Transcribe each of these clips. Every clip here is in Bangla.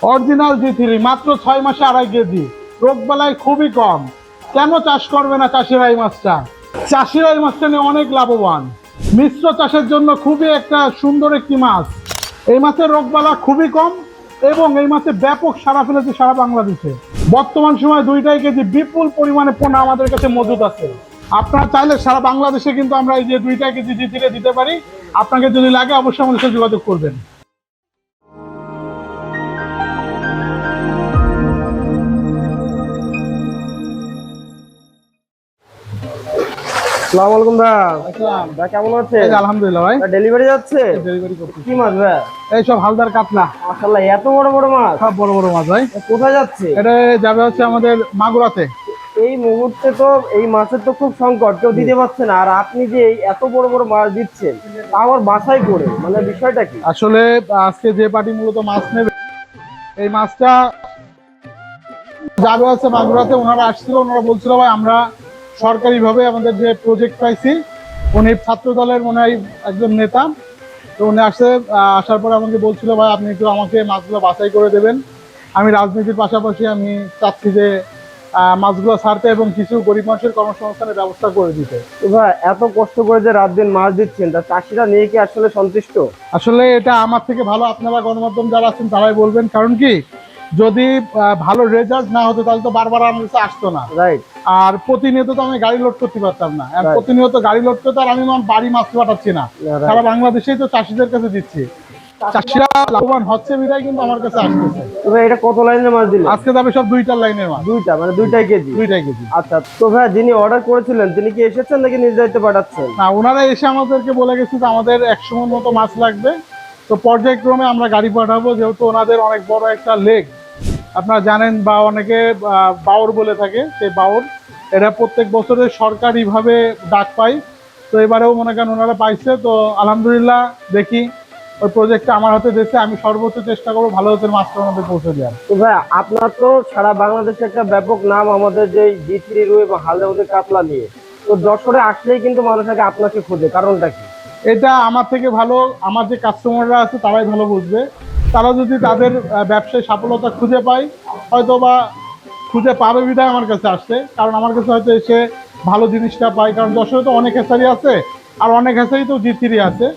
অরিজিনাল জি3 মাত্র 6 মাসে 2.5 কেজি, রোগবালাই খুবই কম। কেন চাষ করবে না চাষিরা এই মাছটা? চাষিরা এই মাছটা নিয়ে অনেক লাভবান। মিশ্র চাষের জন্য খুবই একটা সুন্দর একটি মাছ। এই মাছের রোগবালা খুবই কম এবং এই মাছে ব্যাপক সাড়া ফেলেছে সারা বাংলাদেশে। বর্তমান সময়ে 2.5 কেজি বিপুল পরিমাণে পোনা আমাদের কাছে মজুদ আছে। আপনারা চাইলে সারা বাংলাদেশে কিন্তু আমরা এই যে 2.5 কেজি জি3 দিতে পারি। আপনাকে যদি লাগে অবশ্যই আমাদের সাথে যোগাযোগ করবেন। আসসালামু আলাইকুম ভাই। আসসালাম। ভাই কেমন আছেন? এই যে আলহামদুলিল্লাহ ভাই, ডেলিভারি যাচ্ছে? ডেলিভারি করছি। কি মাছ ভাই? এই সব হালদার কাতলা, মাশাআল্লাহ এত বড় বড় মাছ, সব বড় বড় মাছ ভাই। কোথায় যাচ্ছে? এটা যাবে হচ্ছে আমাদের মাগুরাতে। এই মুহূর্তে তো এই মাছের তো খুব সংকট, কেউ দিতে পারছে না, আর আপনি যে এই এত বড় বড় মাছ দিচ্ছেন তা আবার বাছাই করে, মানে বিষয়টা কি? আসলে আজকে যে পার্টি মূলত মাছ নেবে, এই মাছটা যাবে হচ্ছে মাগুরাতে। ওনারা আসছিল, ওনারা বলছিল ভাই আমরা সরকারিভাবে আমাদের যে প্রজেক্ট পাইছি, উনি ছাত্র দলের মনে হয় একজন নেতা, তো উনি আসার পরে আমাকে বলছিল ভাই আপনি একটু আমাকে মাছগুলো বাছাই করে দেবেন। আমি রাজনীতির পাশাপাশি আমি চাচ্ছি যে মাছগুলো ছাড়তে এবং কিছু গরিব মানুষের কর্মসংস্থানের ব্যবস্থা করে দিতে। তো ভাই এত কষ্ট করে যে রাত দিন মাছ দিচ্ছেন, তা চাষিরা নিয়ে কি আসলে সন্তুষ্ট? আসলে এটা আমার থেকে ভালো আপনারা গণমাধ্যম যারা আছেন তারাই বলবেন। কারণ কি, যদি ভালো রেজাল্ট না হতো তাহলে তো বারবার আমার কাছে আসতো না। রাইট। আর প্রতিনিয়ত তো আমি গাড়ি লোড করতে পারতাম না। আর Right. প্রতিনিয়ত গাড়ি লোড করতে আর আমি আমার বাড়ি মাছ পাঠাচ্ছি না, Right. সারা বাংলাদেশেই তো চাষিদের কাছে দিচ্ছি। চাষিরা লাভবান হচ্ছে বিধায় কিন্তু আমার কাছে আসতেছে। তো ভাই এটা কত লাইনের মাছ দিলেন? আজকে যাবে সব 2টার লাইনের মাছ। দুইটা, মানে 2.5 কেজি? 2.5 কেজি। আচ্ছা, তো ভাই যিনি অর্ডার করেছিলেন তিনি কি এসেছেন নাকি নিজ দায়িত্বে পাঠাচ্ছেন? না, ওনারা এসে আমাদেরকে বলে গেছে যে আমাদের 100 মণ মতো মাছ লাগবে, তো পর্যায়ক্রমে আমরা গাড়ি পাঠাবো। যেহেতু ওনাদের অনেক বড় একটা লেক, আপনারা জানেন, বা অনেকে বাওর বলে থাকে, সেই বাওর এরা প্রত্যেক বছরে সরকারিভাবে ডাক পায়। তো এবারেও মনে করেন ওনারা পাইছে, তো আলহামদুলিল্লাহ দেখি ওই প্রজেক্টটা আমার হাতে দিয়েছে। আমি সর্বোচ্চ চেষ্টা করবো ভালো হতে মাছটা ওনাদের পৌঁছে দেওয়ার। তো ভাই আপনার তো সারা বাংলাদেশে একটা ব্যাপক নাম আমাদের যে জি3 রুই এবং হালদামতি কাতলা নিয়ে, তো যশোরে আসলেই কিন্তু মানুষ আগে আপনাকে খোঁজে, কারণটা কি? এটা আমার থেকে ভালো আমার যে কাস্টমাররা আছে তারাই ভালো বুঝবে। তারা যদি তাদের ব্যবসায় সফলতা খুঁজে পায়, হয়তো বা খুঁজে পাবে বিধায় আমার কাছে আসছে। কারণ আমার কাছে হয়তো এসে ভালো জিনিসটা পায়। কারণ যশোরে তো অনেক হ্যাচারি আছে, আর অনেক হ্যাচারি তো জি3 আছে,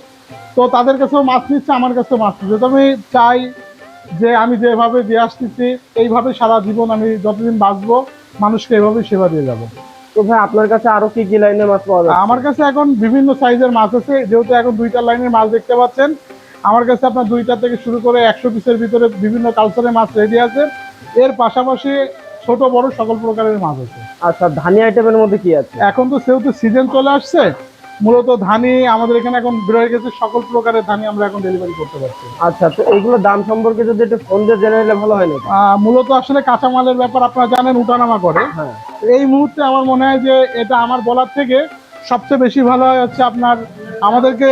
তো তাদের কাছেও মাছ নিচ্ছে, আমার কাছেও মাছ নিচ্ছে। তো আমি চাই যে আমি যেভাবে দিয়ে আসতেছি এইভাবে সারা জীবন আমি যতদিন বাঁচবো মানুষকে এইভাবেই সেবা দিয়ে যাবো। তো ভাই আপনার কাছে আরো কি কি লাইনের মাছ পাওয়া যায়? আমার কাছে এখন বিভিন্ন সাইজের মাছ আছে। যেহেতু এখন 2টার লাইনের মাছ দেখতে পাচ্ছেন, আমার কাছে আপনার 2টা থেকে শুরু করে 100 পিসের ভিতরে বিভিন্ন কালচারের মাছ রেডি আছে। এর পাশাপাশি ছোট বড় সকল প্রকারের মাছ আছে। আচ্ছা, ধানি আইটেমের মধ্যে কি আছে? এখন তো সেহেতু সিজন চলে আসছে, মূলত ধানি আমাদের এখানে এখন বের হয়ে গেছে, সকল প্রকারের ধানি আমরা এখন ডেলিভারি করতে পারছি। আচ্ছা, তো এইগুলো দাম সম্পর্কে যদি একটু ফোন দিয়ে জেনে নিলে ভালো হয় না? মূলত আসলে কাঁচামালের ব্যাপার আপনারা জানেন, উঠানামা করে। হ্যাঁ। এই মুহূর্তে আমার মনে হয় যে এটা আমার বলার থেকে সবচেয়ে বেশি ভালো হয় হচ্ছে আপনার আমাদেরকে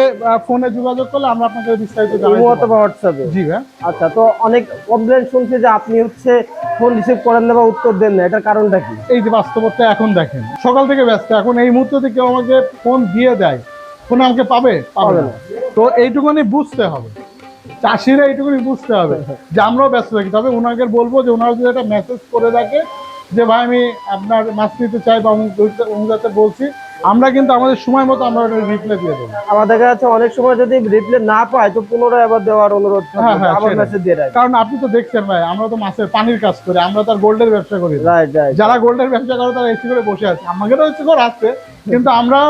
ফোনে যোগাযোগ করলে আমরা আপনাকে বিস্তারিত জানাই দেব। অথবা হোয়াটসঅ্যাপে? জি ভাই। আচ্ছা, তো অনেক কমপ্লেন শুনছি যে আপনি হচ্ছে ফোন রিসিভ করেন না বা উত্তর দেন না, এটার কারণটা কি? এই যে বাস্তবতা এখন দেখেন, সকাল থেকে ব্যস্ত, এখন এই মুহূর্তে যদি কেউ আমাকে ফোন দিয়ে দেয়, ফোনে আমাকে পাবে পাবে না। তো এইটুকুনি বুঝতে হবে, চাষিরা এইটুকুনি বুঝতে হবে যে আমরাও ব্যস্ত থাকি। তবে ওনাকে বলবো যে ওনারা যদি একটা মেসেজ করে রাখে যে ভাই আমি আপনার মাছ নিতে চাই বা অমুক বলছি, আমরা কিন্তু আমাদের সময় মতো আমরা রিপ্লাই দিয়ে দেবো। আমাদের কাছে অনেক সময় যদি রিপ্লাই না পায় তো পুনরায় আবার দেওয়ার অনুরোধ থাকবে, আবার মেসেজ দিয়ে রাখবে। কারণ আপনি তো দেখছেন ভাই, আমরা তো মাছের পানির কাজ করি, আমরা তার গোল্ডের ব্যবসা করি। Right right. যারা গোল্ডের ব্যবসা করে তারা এসি করে বসে আছে, আমাদেরও এসি করে আসছে, কিন্তু আমরা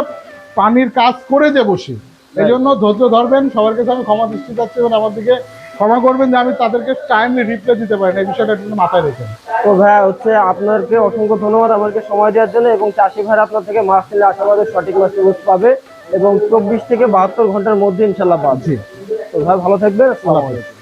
পানির কাজ করে যে বসি। এই জন্য ধৈর্য ধরবেন, সবার কাছে আমি ক্ষমা দৃষ্টি চাচ্ছি এবং আমার দিকে ক্ষমা করবেন যে আমি তাদেরকে টাইমলি রিপ্লাই দিতে পারি না, এই বিষয়টা একটু মাথায় রেখেন। তো ভাই হচ্ছে আপনাকে অসংখ্য ধন্যবাদ আমাকে সময় দেওয়ার জন্য, এবং চাষি ভাইরা আপনার থেকে মাছ নিলে আশাবাদী সঠিক মাছটি পাবে এবং 24 থেকে 72 ঘন্টার মধ্যে ইনশাল্লাহ পাবে। তো ভাই ভালো থাকবেন। আসসালামু আলাইকুম।